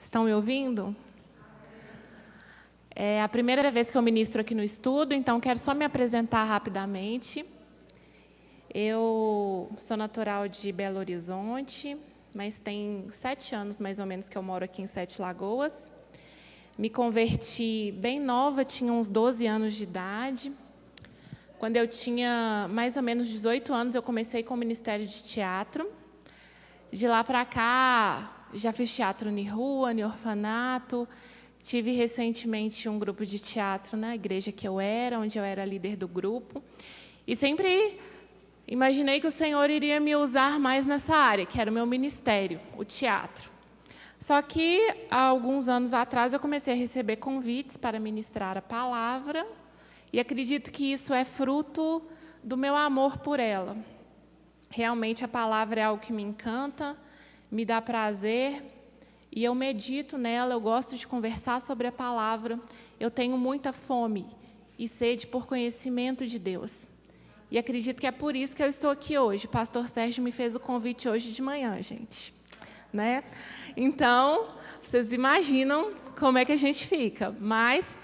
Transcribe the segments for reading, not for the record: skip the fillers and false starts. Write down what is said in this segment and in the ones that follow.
Estão me ouvindo? É a primeira vez que eu ministro aqui no estudo, então quero só me apresentar rapidamente. Eu sou natural de Belo Horizonte, mas tem 7 anos mais ou menos que eu moro aqui em Sete Lagoas. Me converti bem nova, tinha uns 12 anos de idade. Quando eu tinha mais ou menos 18 anos, eu comecei com o Ministério de Teatro. De lá para cá, já fiz teatro em rua, em orfanato. Tive recentemente um grupo de teatro na igreja que eu era, onde eu era líder do grupo. E sempre imaginei que o Senhor iria me usar mais nessa área, que era o meu ministério, o teatro. Só que, há alguns anos atrás, eu comecei a receber convites para ministrar a palavra, e acredito que isso é fruto do meu amor por ela. Realmente a palavra é algo que me encanta, me dá prazer, e eu medito nela, eu gosto de conversar sobre a palavra. Eu tenho muita fome e sede por conhecimento de Deus. E acredito que é por isso que eu estou aqui hoje. O pastor Sérgio me fez o convite hoje de manhã, gente. Né? Então, vocês imaginam como é que a gente fica. Mas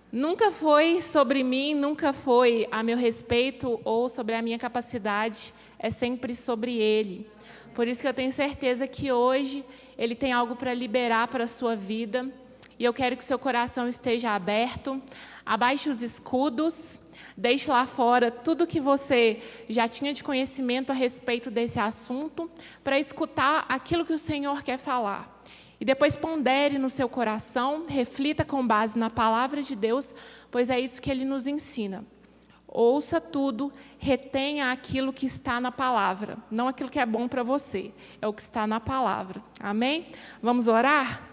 nunca foi sobre mim, nunca foi a meu respeito ou sobre a minha capacidade. É sempre sobre Ele. Por isso que eu tenho certeza que hoje Ele tem algo para liberar para a sua vida. E eu quero que o seu coração esteja aberto. Abaixe os escudos. Deixe lá fora tudo que você já tinha de conhecimento a respeito desse assunto, para escutar aquilo que o Senhor quer falar. E depois pondere no seu coração, reflita com base na palavra de Deus, pois é isso que Ele nos ensina. Ouça tudo, retenha aquilo que está na palavra, não aquilo que é bom para você, é o que está na palavra. Amém? Vamos orar?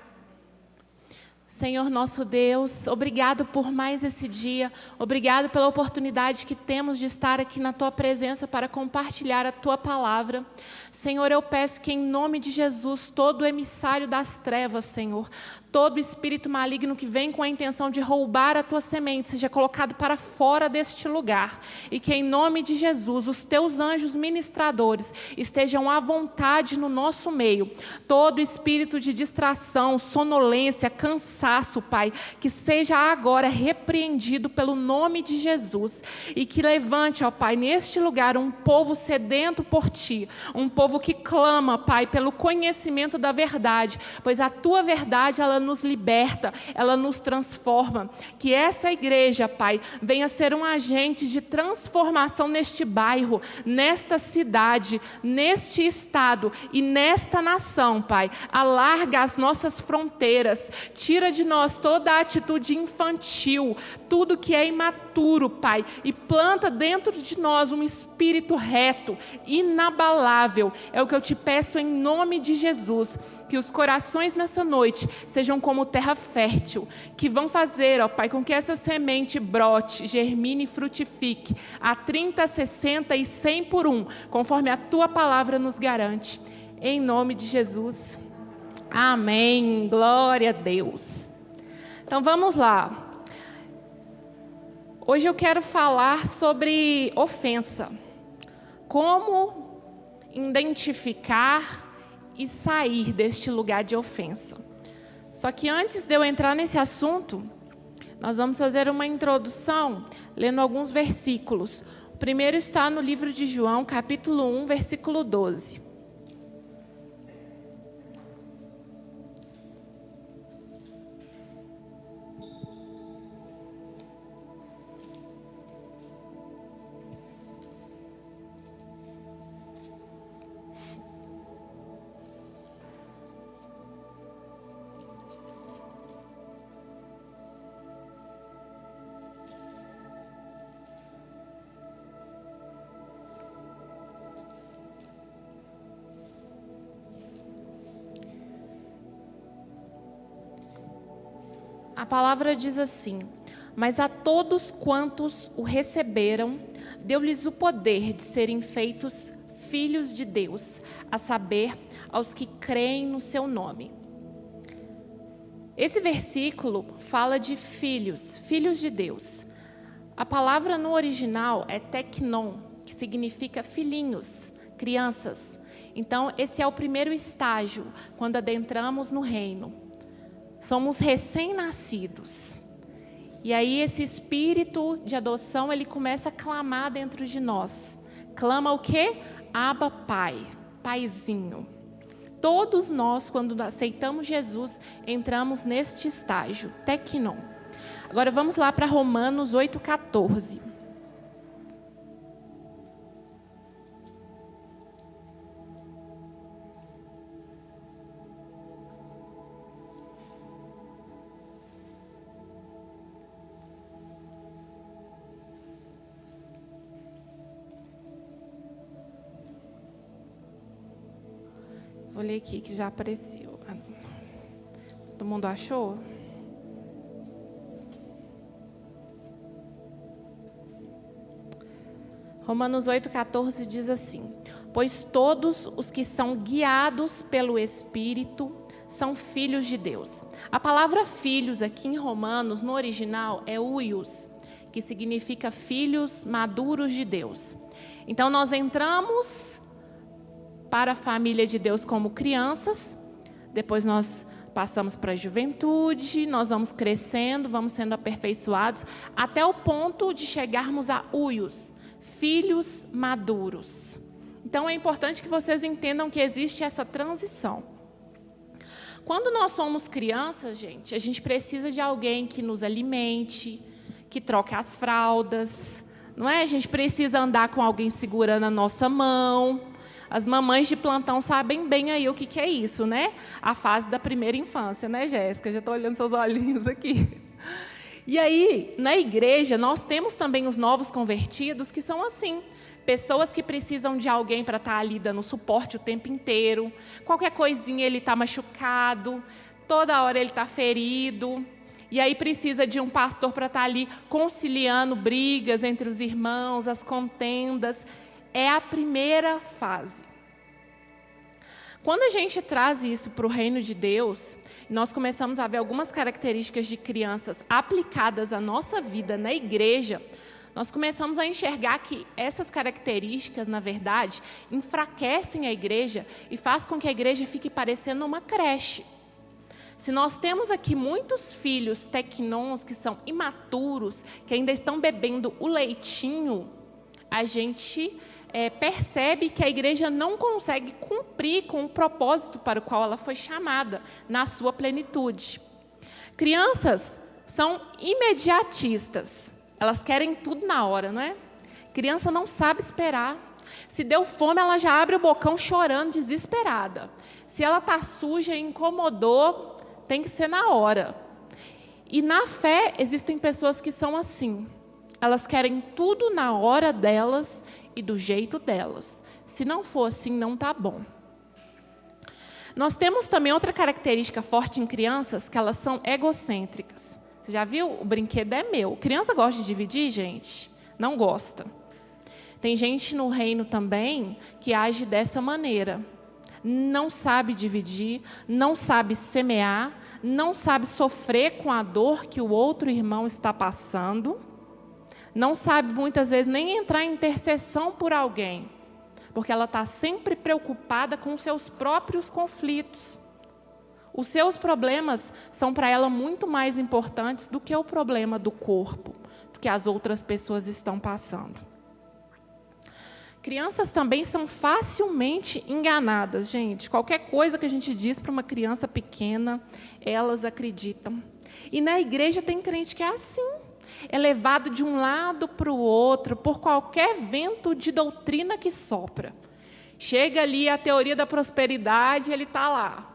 Senhor nosso Deus, obrigado por mais esse dia, obrigado pela oportunidade que temos de estar aqui na Tua presença para compartilhar a Tua palavra. Senhor, eu peço que em nome de Jesus, todo emissário das trevas, Senhor, todo espírito maligno que vem com a intenção de roubar a Tua semente, seja colocado para fora deste lugar, e que em nome de Jesus, os Teus anjos ministradores estejam à vontade no nosso meio. Todo espírito de distração, sonolência, cansaço, Pai, que seja agora repreendido pelo nome de Jesus, e que levante, ó Pai, neste lugar um povo sedento por Ti, um povo que clama, Pai, pelo conhecimento da verdade, pois a Tua verdade, ela nos liberta, ela nos transforma. Que essa igreja, Pai, venha ser um agente de transformação neste bairro, nesta cidade, neste estado e nesta nação, Pai. Alarga as nossas fronteiras, tira de nós toda a atitude infantil, tudo que é imaturo, Pai, e planta dentro de nós um espírito reto, inabalável. É o que eu te peço em nome de Jesus, que os corações nessa noite sejam como terra fértil, que vão fazer, ó Pai, com que essa semente brote, germine e frutifique a 30, 60 e 100 por 1, conforme a Tua palavra nos garante. Em nome de Jesus. Amém. Glória a Deus. Então vamos lá. Hoje eu quero falar sobre ofensa. Como identificar e sair deste lugar de ofensa. Só que antes de eu entrar nesse assunto, nós vamos fazer uma introdução lendo alguns versículos. O primeiro está no livro de João, capítulo 1, versículo 12. A palavra diz assim: mas a todos quantos o receberam, deu-lhes o poder de serem feitos filhos de Deus, a saber, aos que creem no seu nome. Esse versículo fala de filhos, filhos de Deus. A palavra no original é teknon, que significa filhinhos, crianças. Então, esse é o primeiro estágio, quando adentramos no reino. somos recém-nascidos. E aí esse espírito de adoção, ele começa a clamar dentro de nós. Clama o quê? Abba, Pai, Paizinho. Todos nós, quando aceitamos Jesus, entramos neste estágio, teknon. Agora vamos lá para Romanos 8,14. Vou ler aqui que já apareceu. Todo mundo achou? Romanos 8,14 diz assim: pois todos os que são guiados pelo Espírito são filhos de Deus. A palavra filhos aqui em Romanos, no original, é huios, que significa filhos maduros de Deus. Então nós entramos para a família de Deus como crianças, depois nós passamos para a juventude, nós vamos crescendo, vamos sendo aperfeiçoados, até o ponto de chegarmos a huios, filhos maduros. Então é importante que vocês entendam que existe essa transição. Quando nós somos crianças, gente, a gente precisa de alguém que nos alimente, que troque as fraldas, não é? A gente precisa andar com alguém segurando a nossa mão. As mamães de plantão sabem bem aí o que é isso, né? A fase da primeira infância, né, Jéssica? Já estou olhando seus olhinhos aqui. E aí, na igreja, nós temos também os novos convertidos, que são assim, pessoas que precisam de alguém para estar ali dando suporte o tempo inteiro. Qualquer coisinha ele está machucado, toda hora ele está ferido. E aí precisa de um pastor para estar ali conciliando brigas entre os irmãos, as contendas. É a primeira fase. Quando a gente traz isso para o reino de Deus, nós começamos a ver algumas características de crianças aplicadas à nossa vida na igreja, nós começamos a enxergar que essas características, na verdade, enfraquecem a igreja e faz com que a igreja fique parecendo uma creche. Se nós temos aqui muitos filhos teknons que são imaturos, que ainda estão bebendo o leitinho, a gente percebe que a igreja não consegue cumprir com o propósito para o qual ela foi chamada, na sua plenitude. Crianças são imediatistas, elas querem tudo na hora, não é? Criança não sabe esperar. Se deu fome, ela já abre o bocão chorando, desesperada. Se ela está suja e incomodou, tem que ser na hora. E na fé, existem pessoas que são assim. Elas querem tudo na hora delas e do jeito delas. Se não for assim, não está bom. Nós temos também outra característica forte em crianças, que elas são egocêntricas. Você já viu? O brinquedo é meu. Criança gosta de dividir, gente? Não gosta. Tem gente no reino também que age dessa maneira. Não sabe dividir, não sabe semear, não sabe sofrer com a dor que o outro irmão está passando. Não sabe, muitas vezes, nem entrar em intercessão por alguém, porque ela está sempre preocupada com os seus próprios conflitos. Os seus problemas são para ela muito mais importantes do que o problema do corpo, do que as outras pessoas estão passando. Crianças também são facilmente enganadas, gente. Qualquer coisa que a gente diz para uma criança pequena, elas acreditam. E na igreja tem crente que é assim. É levado de um lado para o outro por qualquer vento de doutrina que sopra. Chega ali a teoria da prosperidade, ele está lá.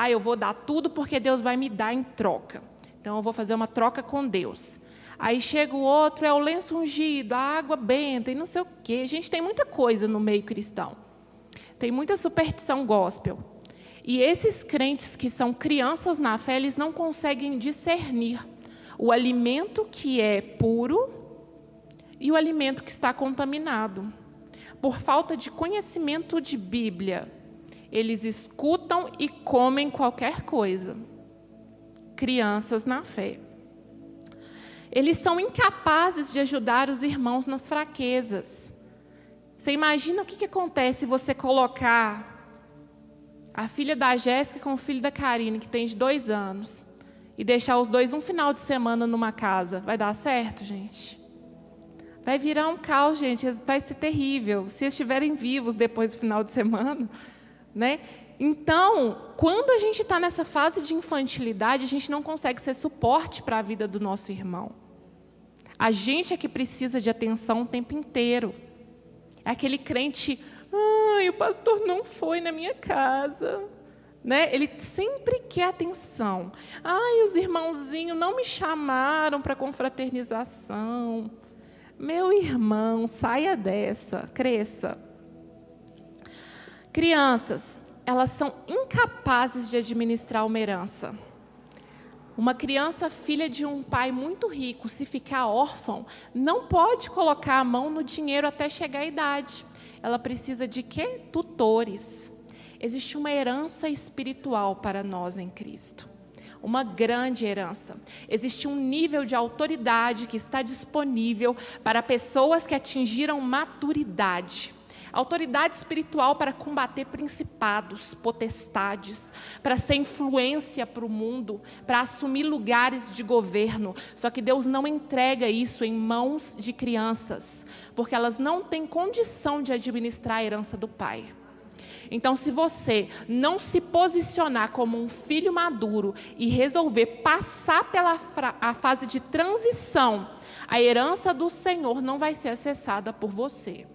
Eu vou dar tudo porque Deus vai me dar em troca. Então eu vou fazer uma troca com Deus. Aí chega o outro, é o lenço ungido, a água benta e não sei o quê. Gente, tem muita coisa no meio cristão. Tem muita superstição gospel. E esses crentes que são crianças na fé, eles não conseguem discernir o alimento que é puro e o alimento que está contaminado. Por falta de conhecimento de Bíblia, eles escutam e comem qualquer coisa. Crianças na fé. Eles são incapazes de ajudar os irmãos nas fraquezas. Você imagina o que acontece se você colocar a filha da Jéssica com o filho da Karine, que tem de 2 anos, e deixar os dois um final de semana numa casa, vai dar certo, gente? Vai virar um caos, gente, vai ser terrível, se estiverem vivos depois do final de semana, né? Então, quando a gente está nessa fase de infantilidade, a gente não consegue ser suporte para a vida do nosso irmão. A gente é que precisa de atenção o tempo inteiro. É aquele crente, ai, o pastor não foi na minha casa, né? Ele sempre quer atenção. Ai, os irmãozinhos não me chamaram para confraternização. Meu irmão, saia dessa, cresça. Crianças, elas são incapazes de administrar uma herança. Uma criança filha de um pai muito rico, se ficar órfão, não pode colocar a mão no dinheiro até chegar à idade. Ela precisa de quê? Tutores. Existe uma herança espiritual para nós em Cristo. Uma grande herança. Existe um nível de autoridade que está disponível para pessoas que atingiram maturidade. Autoridade espiritual para combater principados, potestades, para ser influência para o mundo, para assumir lugares de governo. Só que Deus não entrega isso em mãos de crianças, porque elas não têm condição de administrar a herança do Pai. Então, se você não se posicionar como um filho maduro e resolver passar pela a fase de transição, a herança do Senhor não vai ser acessada por você.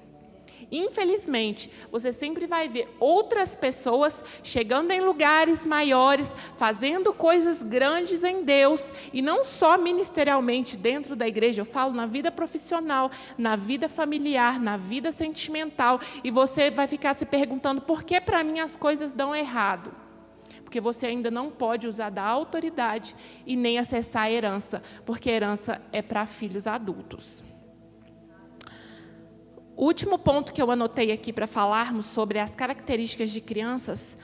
Infelizmente, você sempre vai ver outras pessoas chegando em lugares maiores, fazendo coisas grandes em Deus, e não só ministerialmente dentro da igreja, eu falo na vida profissional, na vida familiar, na vida sentimental, e você vai ficar se perguntando por que para mim as coisas dão errado. Porque você ainda não pode usar da autoridade e nem acessar a herança, porque a herança é para filhos adultos. O último ponto que eu anotei aqui para falarmos sobre as características de crianças,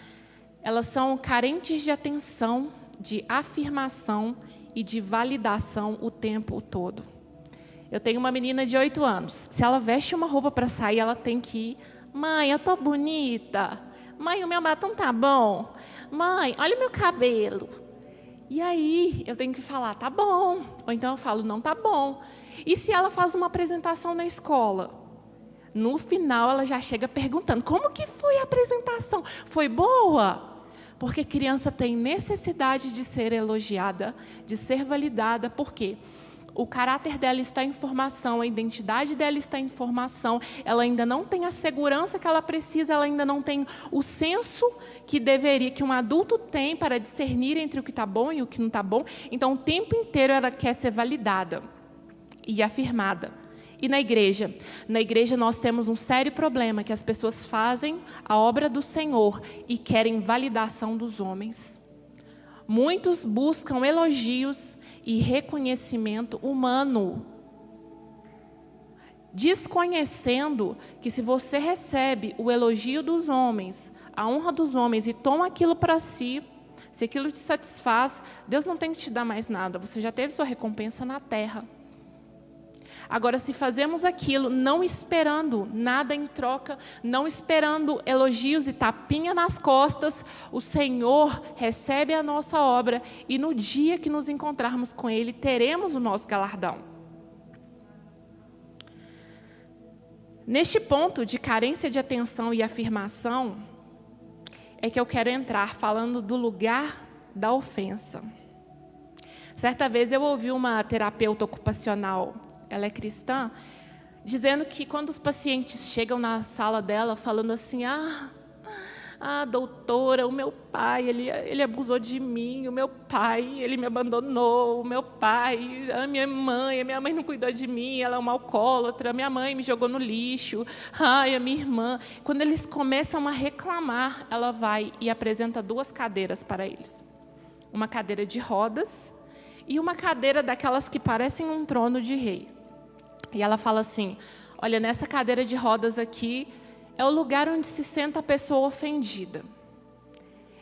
elas são carentes de atenção, de afirmação e de validação o tempo todo. Eu tenho uma menina de 8 anos. Se ela veste uma roupa para sair, ela tem que ir. Mãe, eu tô bonita. Mãe, o meu batom tá bom. Mãe, olha o meu cabelo. E aí eu tenho que falar, tá bom. Ou então eu falo, não tá bom. E se ela faz uma apresentação na escola? No final, ela já chega perguntando, como que foi a apresentação? Foi boa? Porque criança tem necessidade de ser elogiada, de ser validada. Por quê? O caráter dela está em formação, a identidade dela está em formação. Ela ainda não tem a segurança que ela precisa, ela ainda não tem o senso que um adulto tem para discernir entre o que está bom e o que não está bom. Então, o tempo inteiro ela quer ser validada e afirmada. E na igreja nós temos um sério problema, que as pessoas fazem a obra do Senhor e querem validação dos homens. Muitos buscam elogios e reconhecimento humano, desconhecendo que se você recebe o elogio dos homens, a honra dos homens e toma aquilo para si, se aquilo te satisfaz, Deus não tem que te dar mais nada, você já teve sua recompensa na terra. Agora, se fazemos aquilo não esperando nada em troca, não esperando elogios e tapinha nas costas, o Senhor recebe a nossa obra e no dia que nos encontrarmos com Ele, teremos o nosso galardão. Neste ponto de carência de atenção e afirmação, é que eu quero entrar falando do lugar da ofensa. Certa vez eu ouvi uma terapeuta ocupacional, ela é cristã, dizendo que quando os pacientes chegam na sala dela falando assim, doutora, o meu pai, ele abusou de mim, o meu pai, ele me abandonou, o meu pai, a minha mãe não cuidou de mim, ela é uma alcoólatra, minha mãe me jogou no lixo, a minha irmã. Quando eles começam a reclamar, ela vai e apresenta 2 cadeiras para eles. Uma cadeira de rodas e uma cadeira daquelas que parecem um trono de rei. E ela fala assim, olha, nessa cadeira de rodas aqui é o lugar onde se senta a pessoa ofendida.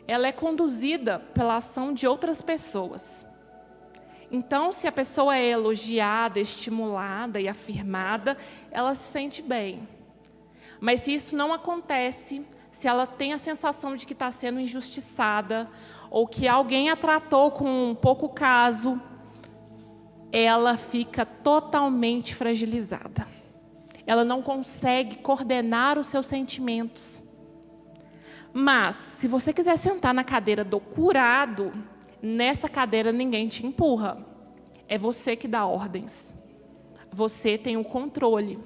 Ela é conduzida pela ação de outras pessoas. Então, se a pessoa é elogiada, estimulada e afirmada, ela se sente bem. Mas se isso não acontece, se ela tem a sensação de que está sendo injustiçada, ou que alguém a tratou com um pouco caso, ela fica totalmente fragilizada. Ela não consegue coordenar os seus sentimentos. Mas, se você quiser sentar na cadeira do curado, nessa cadeira ninguém te empurra. É você que dá ordens. Você tem o controle.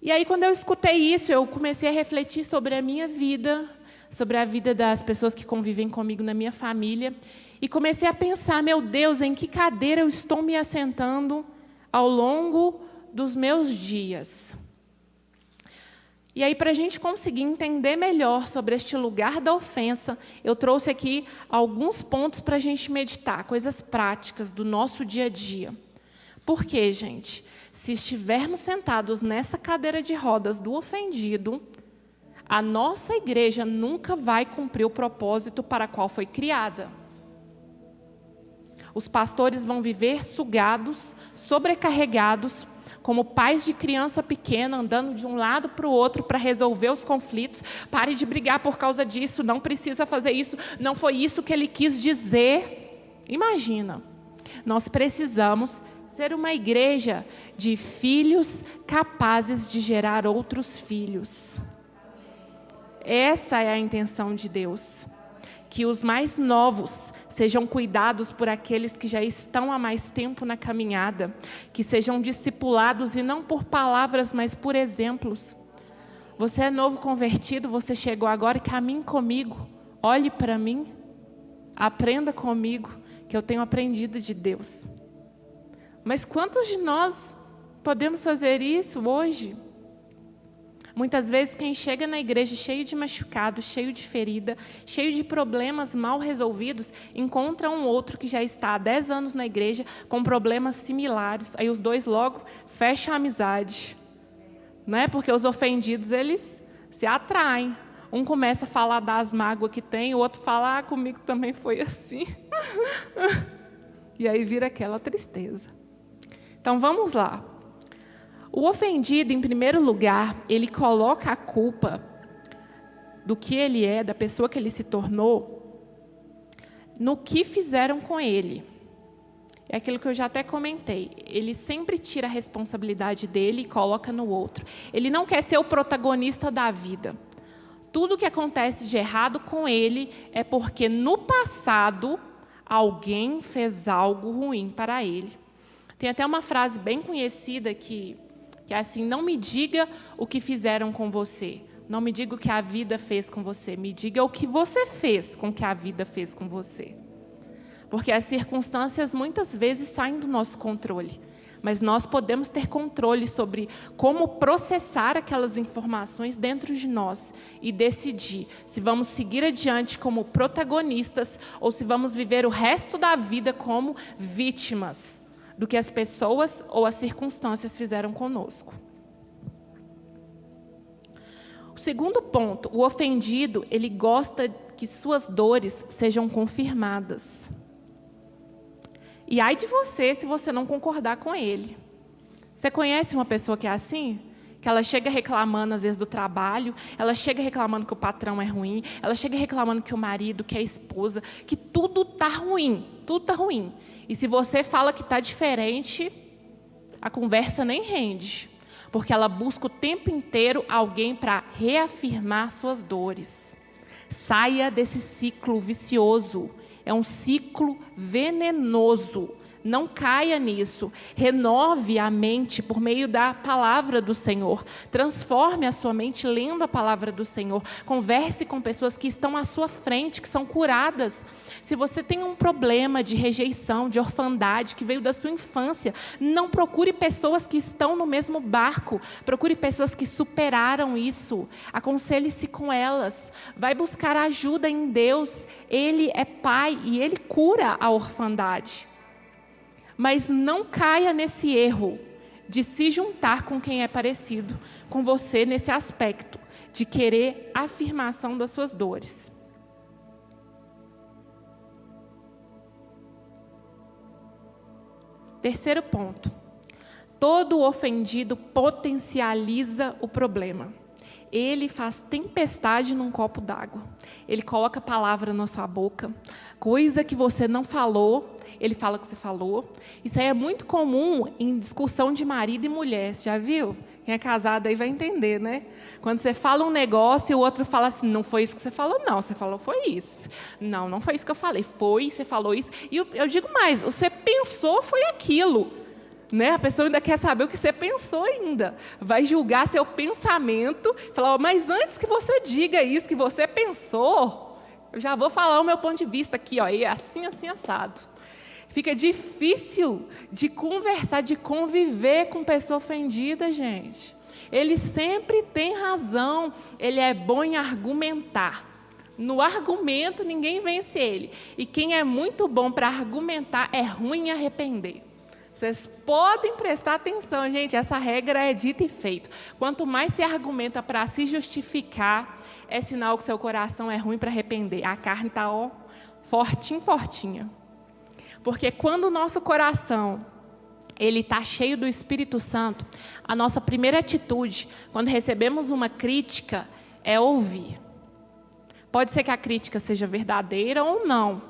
E aí, quando eu escutei isso, eu comecei a refletir sobre a minha vida, sobre a vida das pessoas que convivem comigo na minha família, e comecei a pensar, meu Deus, em que cadeira eu estou me assentando ao longo dos meus dias? E aí, para a gente conseguir entender melhor sobre este lugar da ofensa, eu trouxe aqui alguns pontos para a gente meditar, coisas práticas do nosso dia a dia. Por quê, gente? Se estivermos sentados nessa cadeira de rodas do ofendido, a nossa igreja nunca vai cumprir o propósito para qual foi criada. Os pastores vão viver sugados, sobrecarregados, como pais de criança pequena, andando de um lado para o outro para resolver os conflitos. Pare de brigar por causa disso, não precisa fazer isso, não foi isso que ele quis dizer. Imagina, nós precisamos ser uma igreja de filhos capazes de gerar outros filhos. Essa é a intenção de Deus. Que os mais novos sejam cuidados por aqueles que já estão há mais tempo na caminhada, que sejam discipulados e não por palavras, mas por exemplos. Você é novo convertido, você chegou agora e caminhe comigo, olhe para mim, aprenda comigo, que eu tenho aprendido de Deus. Mas quantos de nós podemos fazer isso hoje? Muitas vezes quem chega na igreja cheio de machucado, cheio de ferida, cheio de problemas mal resolvidos, encontra um outro que já está há 10 anos na igreja com problemas similares. Aí os dois logo fecham a amizade. Não é? Porque os ofendidos, eles se atraem. Um começa a falar das mágoas que tem, o outro fala, comigo também foi assim. E aí vira aquela tristeza. Então vamos lá. O ofendido, em primeiro lugar, ele coloca a culpa do que ele é, da pessoa que ele se tornou, no que fizeram com ele. É aquilo que eu já até comentei. Ele sempre tira a responsabilidade dele e coloca no outro. Ele não quer ser o protagonista da vida. Tudo que acontece de errado com ele é porque no passado alguém fez algo ruim para ele. Tem até uma frase bem conhecida que é assim: não me diga o que fizeram com você, não me diga o que a vida fez com você, me diga o que você fez com o que a vida fez com você. Porque as circunstâncias muitas vezes saem do nosso controle, mas nós podemos ter controle sobre como processar aquelas informações dentro de nós e decidir se vamos seguir adiante como protagonistas ou se vamos viver o resto da vida como vítimas do que as pessoas ou as circunstâncias fizeram conosco. O segundo ponto, o ofendido, ele gosta que suas dores sejam confirmadas. E ai de você se você não concordar com ele. Você conhece uma pessoa que é assim? Que ela chega reclamando às vezes do trabalho, ela chega reclamando que o patrão é ruim, ela chega reclamando que o marido, que a esposa, que tudo está ruim, tudo está ruim. E se você fala que está diferente, a conversa nem rende, porque ela busca o tempo inteiro alguém para reafirmar suas dores. Saia desse ciclo vicioso, é um ciclo venenoso. Não caia nisso. Renove a mente por meio da palavra do Senhor. Transforme a sua mente lendo a palavra do Senhor. Converse com pessoas que estão à sua frente, que são curadas. Se você tem um problema de rejeição, de orfandade, que veio da sua infância, não procure pessoas que estão no mesmo barco. Procure pessoas que superaram isso. Aconselhe-se com elas. Vai buscar ajuda em Deus. Ele é Pai e Ele cura a orfandade. Mas não caia nesse erro de se juntar com quem é parecido com você nesse aspecto de querer afirmação das suas dores. Terceiro ponto. Todo ofendido potencializa o problema. ele faz tempestade num copo d'água. Ele coloca palavra na sua boca, coisa que você não falou, ele fala que você falou. Isso aí é muito comum em discussão de marido e mulher, você já viu? Quem é casado aí vai entender, né? Quando você fala um negócio e o outro fala assim, não foi isso que você falou, não, você falou foi isso. Não, não foi isso que eu falei, foi, você falou isso. E eu digo mais, você pensou foi aquilo. Né? A pessoa ainda quer saber o que você pensou ainda. Vai julgar seu pensamento, falar, mas antes que você diga isso que você pensou, eu já vou falar o meu ponto de vista aqui, ó, e é assim, assim, assado. Fica difícil de conversar, de conviver com pessoa ofendida, gente. Ele sempre tem razão, ele é bom em argumentar. No argumento, ninguém vence ele. E quem é muito bom para argumentar é ruim em arrepender. Vocês podem prestar atenção, gente, essa regra é dita e feita. Quanto mais se argumenta para se justificar, é sinal que seu coração é ruim para arrepender. A carne está, ó, fortinha, fortinha. Porque quando o nosso coração ele está cheio do Espírito Santo, a nossa primeira atitude, quando recebemos uma crítica, é ouvir. Pode ser que a crítica seja verdadeira ou não.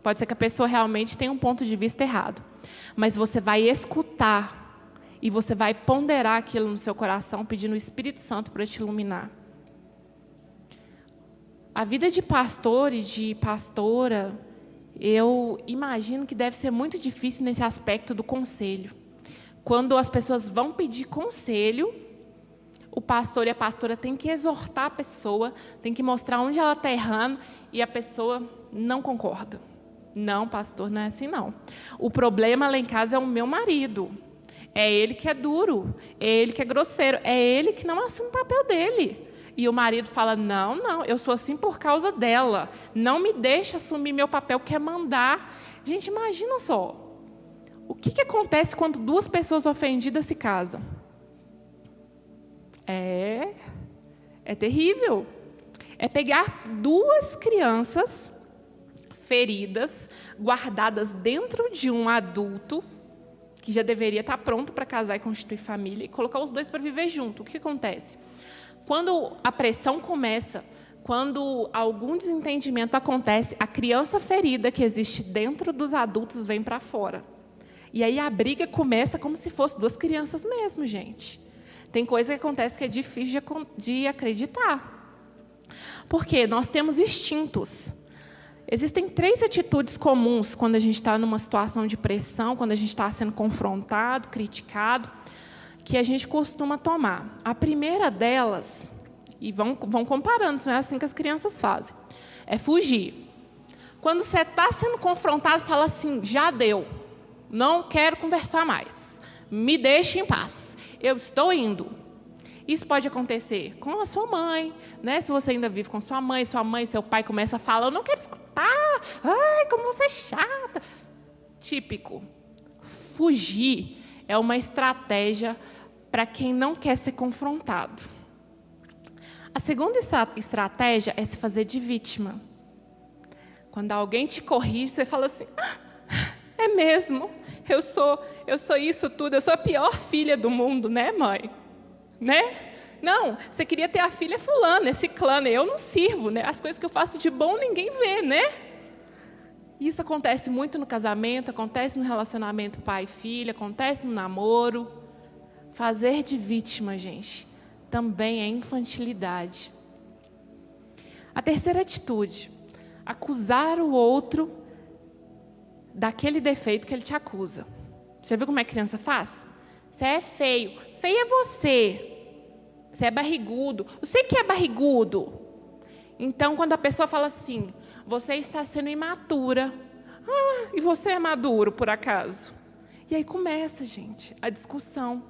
Pode ser que a pessoa realmente tenha um ponto de vista errado. Mas você vai escutar e você vai ponderar aquilo no seu coração, pedindo o Espírito Santo para te iluminar. A vida de pastor e de pastora, eu imagino que deve ser muito difícil nesse aspecto do conselho. Quando as pessoas vão pedir conselho, o pastor e a pastora têm que exortar a pessoa, tem que mostrar onde ela está errando e a pessoa não concorda. Não, pastor, não é assim não. O problema lá em casa é o meu marido. É ele que é duro, é ele que é grosseiro, é ele que não assume o papel dele. E o marido fala, não, eu sou assim por causa dela. Não me deixa assumir meu papel, quer mandar. Gente, imagina só. O que acontece quando duas pessoas ofendidas se casam? É terrível. É pegar duas crianças feridas, guardadas dentro de um adulto, que já deveria estar pronto para casar e constituir família, e colocar os dois para viver junto. O que acontece? Quando a pressão começa, quando algum desentendimento acontece, a criança ferida que existe dentro dos adultos vem para fora. E aí a briga começa como se fosse duas crianças mesmo, gente. Tem coisa que acontece que é difícil de acreditar. Porque nós temos instintos. Existem 3 atitudes comuns quando a gente está numa situação de pressão, quando a gente está sendo confrontado, criticado, que a gente costuma tomar. A primeira delas, e vão comparando, não é assim que as crianças fazem, é fugir. Quando você está sendo confrontado, fala assim, já deu, não quero conversar mais, me deixe em paz, eu estou indo. Isso pode acontecer com a sua mãe, né? Se você ainda vive com sua mãe, seu pai começa a falar, eu não quero escutar, ai, como você é chata. Típico. Fugir é uma estratégia para quem não quer ser confrontado. A segunda estratégia é se fazer de vítima. Quando alguém te corrige, você fala assim, é mesmo, eu sou isso tudo, eu sou a pior filha do mundo, né, mãe? Né? Não, você queria ter a filha fulana, esse clã, eu não sirvo, né? As coisas que eu faço de bom ninguém vê, né? Isso acontece muito no casamento, acontece no relacionamento pai e filha, acontece no namoro. Fazer de vítima, gente, também é infantilidade. A terceira atitude, acusar o outro daquele defeito que ele te acusa. Você já viu como é que a criança faz? Você é feio. Feio é você. Você é barrigudo. Você que é barrigudo. Então, quando a pessoa fala assim, você está sendo imatura. E você é maduro, por acaso? E aí começa, gente, a discussão.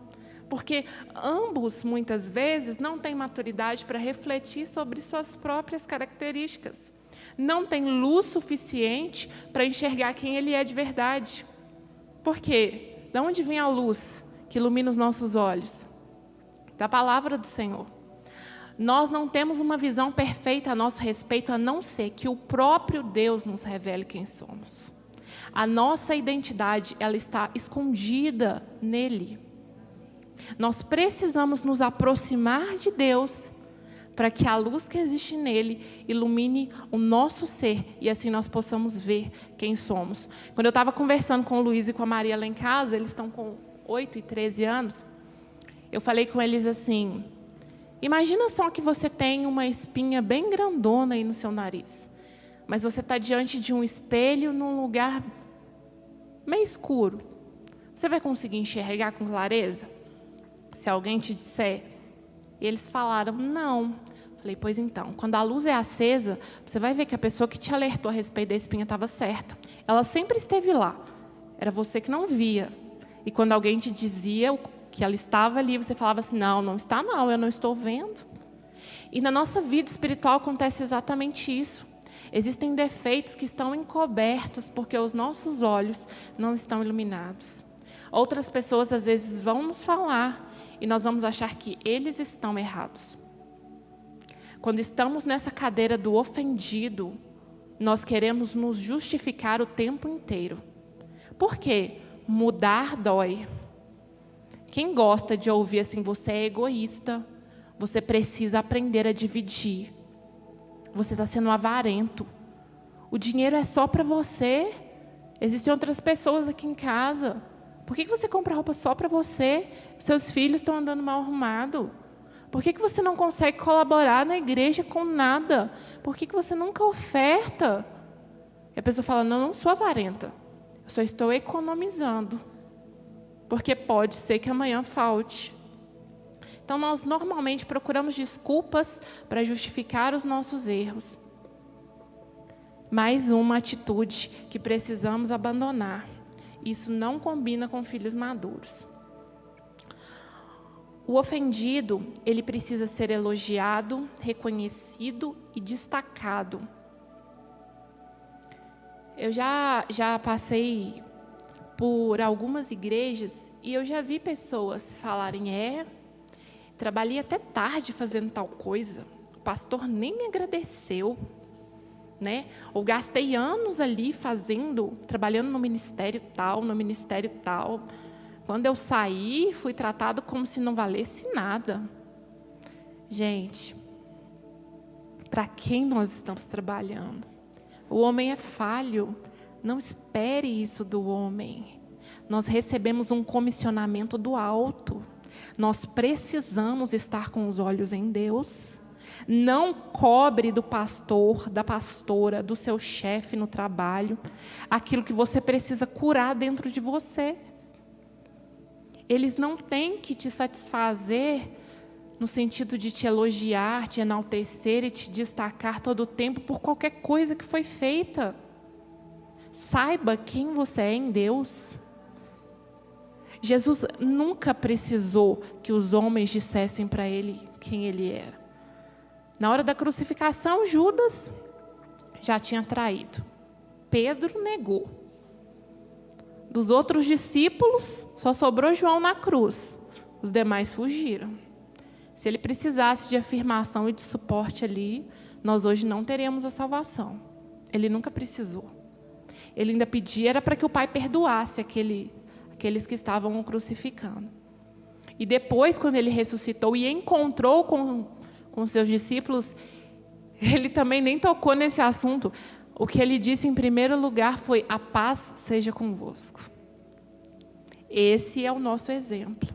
Porque ambos, muitas vezes, não têm maturidade para refletir sobre suas próprias características. Não têm luz suficiente para enxergar quem ele é de verdade. Por quê? De onde vem a luz que ilumina os nossos olhos? Da palavra do Senhor. Nós não temos uma visão perfeita a nosso respeito, a não ser que o próprio Deus nos revele quem somos. A nossa identidade, ela está escondida nele. Nós precisamos nos aproximar de Deus para que a luz que existe nele ilumine o nosso ser e assim nós possamos ver quem somos. Quando eu estava conversando com o Luiz e com a Maria lá em casa, eles estão com 8 e 13 anos, eu falei com eles assim: imagina só que você tem uma espinha bem grandona aí no seu nariz, mas você está diante de um espelho num lugar meio escuro. Você vai conseguir enxergar com clareza? Se alguém te disser... E eles falaram, não. Falei, pois então, quando a luz é acesa, você vai ver que a pessoa que te alertou a respeito da espinha estava certa. Ela sempre esteve lá. Era você que não via. E quando alguém te dizia que ela estava ali, você falava assim, não, não está não, eu não estou vendo. E na nossa vida espiritual acontece exatamente isso. Existem defeitos que estão encobertos porque os nossos olhos não estão iluminados. Outras pessoas às vezes vão nos falar e nós vamos achar que eles estão errados. Quando estamos nessa cadeira do ofendido, nós queremos nos justificar o tempo inteiro. Por quê? Mudar dói. Quem gosta de ouvir assim, você é egoísta, você precisa aprender a dividir, você está sendo avarento, o dinheiro é só para você, existem outras pessoas aqui em casa. Por que você compra roupa só para você? Seus filhos estão andando mal arrumados. Por que você não consegue colaborar na igreja com nada? Por que você nunca oferta? E a pessoa fala, não, não sou avarenta. Eu só estou economizando. Porque pode ser que amanhã falte. Então, nós normalmente procuramos desculpas para justificar os nossos erros. Mais uma atitude que precisamos abandonar. Isso não combina com filhos maduros. O ofendido, ele precisa ser elogiado, reconhecido e destacado. Eu já passei por algumas igrejas e eu já vi pessoas falarem, trabalhei até tarde fazendo tal coisa, o pastor nem me agradeceu. Né? Ou gastei anos ali trabalhando no ministério tal. Quando eu saí, fui tratado como se não valesse nada. Gente, para quem nós estamos trabalhando? O homem é falho. Não espere isso do homem. Nós recebemos um comissionamento do alto. Nós precisamos estar com os olhos em Deus. Não cobre do pastor, da pastora, do seu chefe no trabalho, aquilo que você precisa curar dentro de você. Eles não têm que te satisfazer no sentido de te elogiar, te enaltecer e te destacar todo o tempo por qualquer coisa que foi feita. Saiba quem você é em Deus. Jesus nunca precisou que os homens dissessem para ele quem ele era. Na hora da crucificação, Judas já tinha traído. Pedro negou. Dos outros discípulos, só sobrou João na cruz. Os demais fugiram. Se ele precisasse de afirmação e de suporte ali, nós hoje não teríamos a salvação. Ele nunca precisou. Ele ainda pedia era para que o Pai perdoasse aqueles que estavam o crucificando. E depois, quando ele ressuscitou e encontrou com seus discípulos, ele também nem tocou nesse assunto. O que ele disse em primeiro lugar foi: a paz seja convosco. Esse é o nosso exemplo.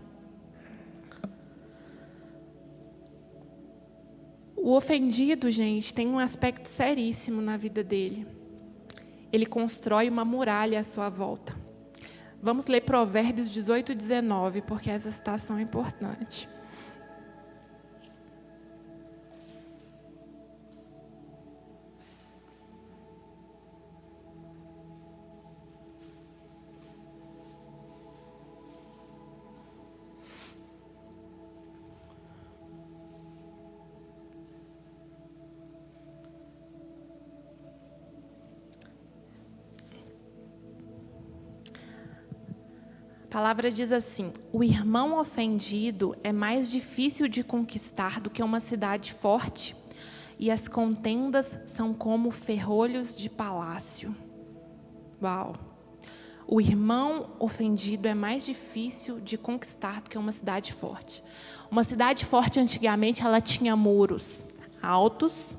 O ofendido, gente, tem um aspecto seríssimo na vida dele. Ele constrói uma muralha à sua volta. Vamos ler Provérbios 18 e 19, porque essa citação é importante. A palavra diz assim: o irmão ofendido é mais difícil de conquistar do que uma cidade forte, e as contendas são como ferrolhos de palácio. Uau! O irmão ofendido é mais difícil de conquistar do que uma cidade forte. Uma cidade forte, antigamente, ela tinha muros, altos,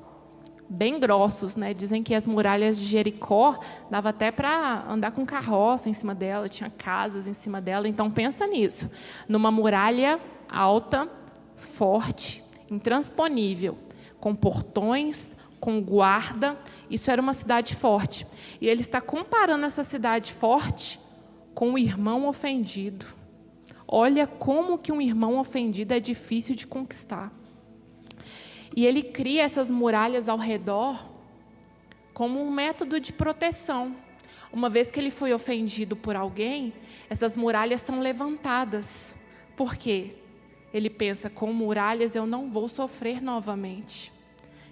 bem grossos, né? Dizem que as muralhas de Jericó dava até para andar com carroça em cima dela, tinha casas em cima dela. Então pensa nisso, numa muralha alta, forte, intransponível, com portões, com guarda. Isso era uma cidade forte. E ele está comparando essa cidade forte com o irmão ofendido. Olha como que um irmão ofendido é difícil de conquistar. E ele cria essas muralhas ao redor como um método de proteção. Uma vez que ele foi ofendido por alguém, essas muralhas são levantadas. Por quê? Ele pensa, com muralhas eu não vou sofrer novamente.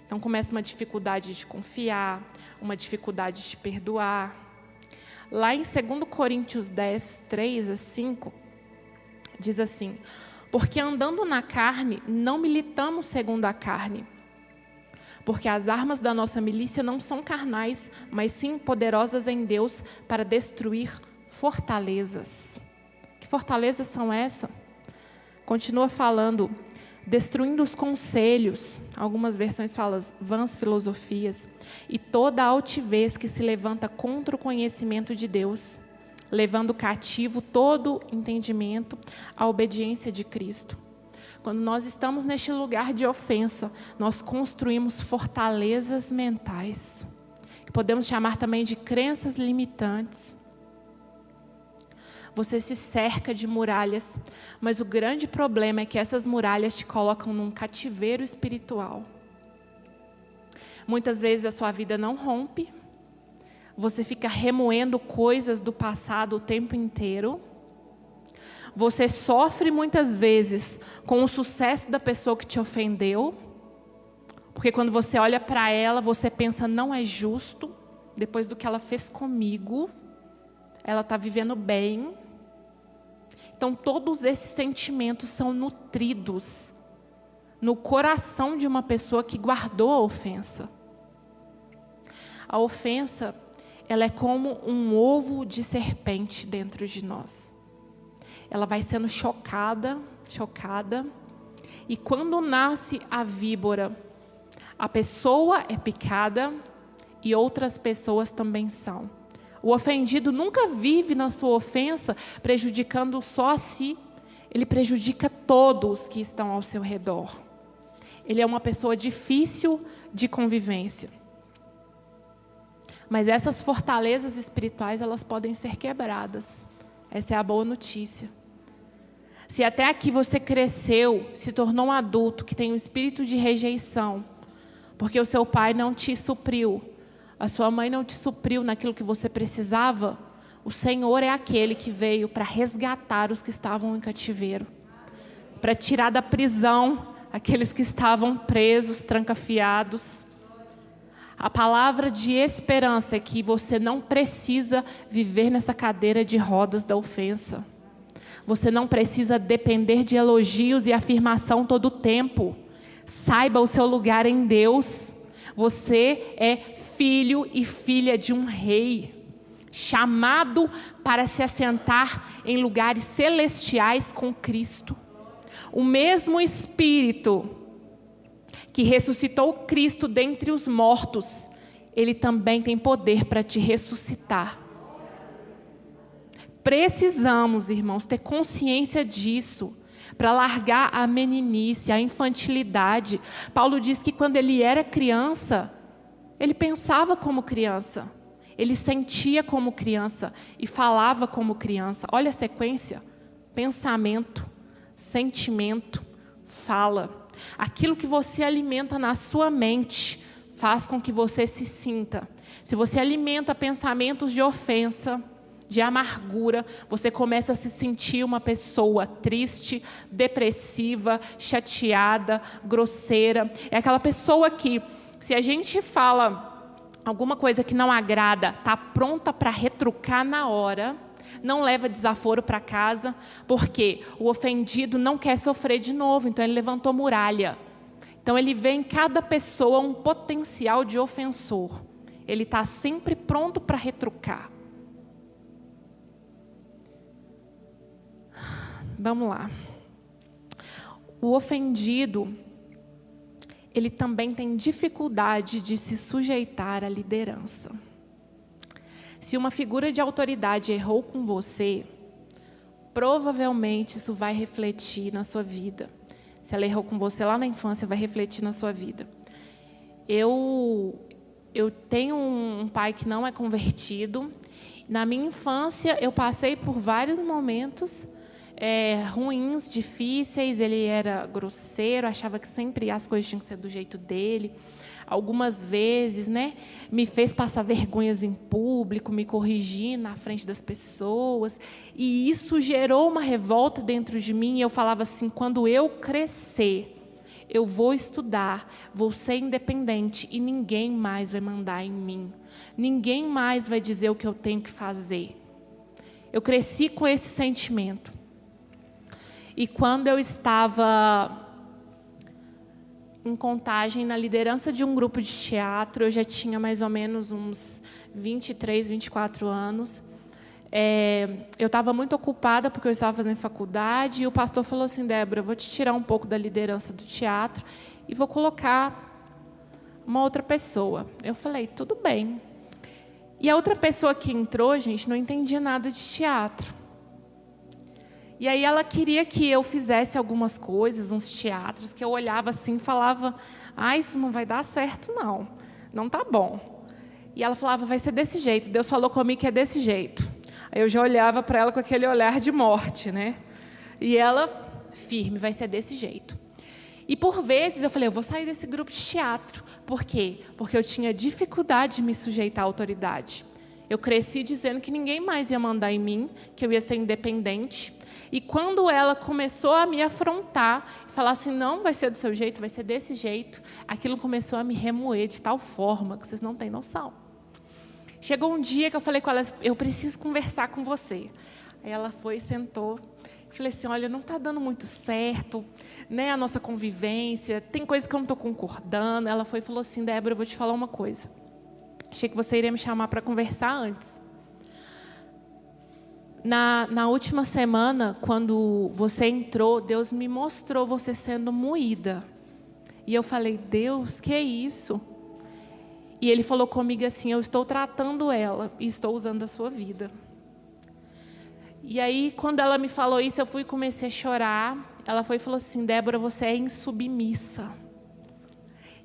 Então começa uma dificuldade de confiar, uma dificuldade de perdoar. Lá em 2 Coríntios 10, 3 a 5, diz assim: porque andando na carne, não militamos segundo a carne. Porque as armas da nossa milícia não são carnais, mas sim poderosas em Deus para destruir fortalezas. Que fortalezas são essas? Continua falando, destruindo os conselhos, algumas versões falam vãs filosofias, e toda a altivez que se levanta contra o conhecimento de Deus, levando cativo todo entendimento à obediência de Cristo. Quando nós estamos neste lugar de ofensa, nós construímos fortalezas mentais, que podemos chamar também de crenças limitantes. Você se cerca de muralhas, mas o grande problema é que essas muralhas te colocam num cativeiro espiritual. Muitas vezes a sua vida não rompe, você fica remoendo coisas do passado o tempo inteiro. Você sofre muitas vezes com o sucesso da pessoa que te ofendeu, porque quando você olha para ela, você pensa, não é justo, depois do que ela fez comigo, ela está vivendo bem. Então todos esses sentimentos são nutridos no coração de uma pessoa que guardou a ofensa. A ofensa, ela é como um ovo de serpente dentro de nós. Ela vai sendo chocada, e quando nasce a víbora, a pessoa é picada e outras pessoas também são. O ofendido nunca vive na sua ofensa prejudicando só a si, ele prejudica todos que estão ao seu redor. Ele é uma pessoa difícil de convivência. Mas essas fortalezas espirituais, elas podem ser quebradas. Essa é a boa notícia. Se até aqui você cresceu, se tornou um adulto que tem um espírito de rejeição, porque o seu pai não te supriu, a sua mãe não te supriu naquilo que você precisava, o Senhor é aquele que veio para resgatar os que estavam em cativeiro, para tirar da prisão aqueles que estavam presos, trancafiados. A palavra de esperança é que você não precisa viver nessa cadeira de rodas da ofensa. Você não precisa depender de elogios e afirmação todo o tempo. Saiba o seu lugar em Deus. Você é filho e filha de um rei, chamado para se assentar em lugares celestiais com Cristo. O mesmo Espírito que ressuscitou Cristo dentre os mortos, Ele também tem poder para te ressuscitar. Precisamos, irmãos, ter consciência disso, para largar a meninice, a infantilidade. Paulo diz que quando ele era criança, ele pensava como criança, ele sentia como criança e falava como criança. Olha a sequência: pensamento, sentimento, fala. Aquilo que você alimenta na sua mente faz com que você se sinta. Se você alimenta pensamentos de ofensa, de amargura, você começa a se sentir uma pessoa triste, depressiva, chateada, grosseira. É aquela pessoa que, se a gente fala alguma coisa que não agrada, está pronta para retrucar na hora, não leva desaforo para casa, porque o ofendido não quer sofrer de novo, então ele levantou muralha. Então ele vê em cada pessoa um potencial de ofensor. Ele está sempre pronto para retrucar. Vamos lá. O ofendido, ele também tem dificuldade de se sujeitar à liderança. Se uma figura de autoridade errou com você, provavelmente isso vai refletir na sua vida. Se ela errou com você lá na infância, vai refletir na sua vida. Eu tenho um pai que não é convertido. Na minha infância, eu passei por vários momentos ruins, difíceis. Ele era grosseiro, achava que sempre as coisas tinham que ser do jeito dele. Algumas vezes, me fez passar vergonhas em público, me corrigir na frente das pessoas. E isso gerou uma revolta dentro de mim. E eu falava assim, quando eu crescer, eu vou estudar, vou ser independente e ninguém mais vai mandar em mim. Ninguém mais vai dizer o que eu tenho que fazer. Eu cresci com esse sentimento. E quando eu estava em Contagem, na liderança de um grupo de teatro, eu já tinha mais ou menos uns 23, 24 anos. Eu estava muito ocupada porque eu estava fazendo faculdade e o pastor falou assim, Débora, eu vou te tirar um pouco da liderança do teatro e vou colocar uma outra pessoa. Eu falei, tudo bem. E a outra pessoa que entrou, gente, não entendia nada de teatro. E aí ela queria que eu fizesse algumas coisas, uns teatros, que eu olhava assim e falava, isso não vai dar certo não, não tá bom. E ela falava, vai ser desse jeito, Deus falou comigo que é desse jeito. Aí eu já olhava para ela com aquele olhar de morte, E ela, firme, vai ser desse jeito. E por vezes eu falei, eu vou sair desse grupo de teatro. Por quê? Porque eu tinha dificuldade de me sujeitar à autoridade. Eu cresci dizendo que ninguém mais ia mandar em mim, que eu ia ser independente. E quando ela começou a me afrontar, falar assim, não vai ser do seu jeito, vai ser desse jeito, aquilo começou a me remoer de tal forma que vocês não têm noção. Chegou um dia que eu falei com ela, eu preciso conversar com você. Aí ela foi e sentou. Falei assim, olha, não está dando muito certo, a nossa convivência, tem coisa que eu não estou concordando. Ela foi e falou assim, Débora, eu vou te falar uma coisa. Achei que você iria me chamar para conversar antes. Na última semana, quando você entrou, Deus me mostrou você sendo moída. E eu falei, Deus, que é isso? E Ele falou comigo assim, eu estou tratando ela e estou usando a sua vida. E aí, quando ela me falou isso, eu fui e comecei a chorar. Ela foi e falou assim, Débora, você é insubmissa.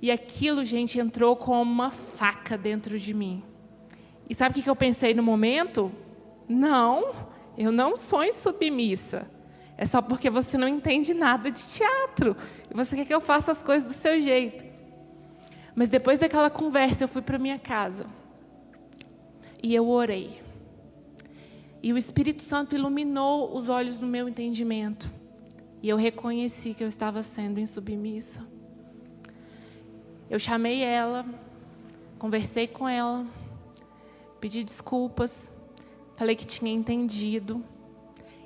E aquilo, gente, entrou como uma faca dentro de mim. E sabe o que eu pensei no momento? Não, eu não sou insubmissa. É só porque você não entende nada de teatro. E você quer que eu faça as coisas do seu jeito. Mas depois daquela conversa, eu fui para minha casa. E eu orei. E o Espírito Santo iluminou os olhos do meu entendimento. E eu reconheci que eu estava sendo insubmissa. Eu chamei ela, conversei com ela, pedi desculpas, falei que tinha entendido.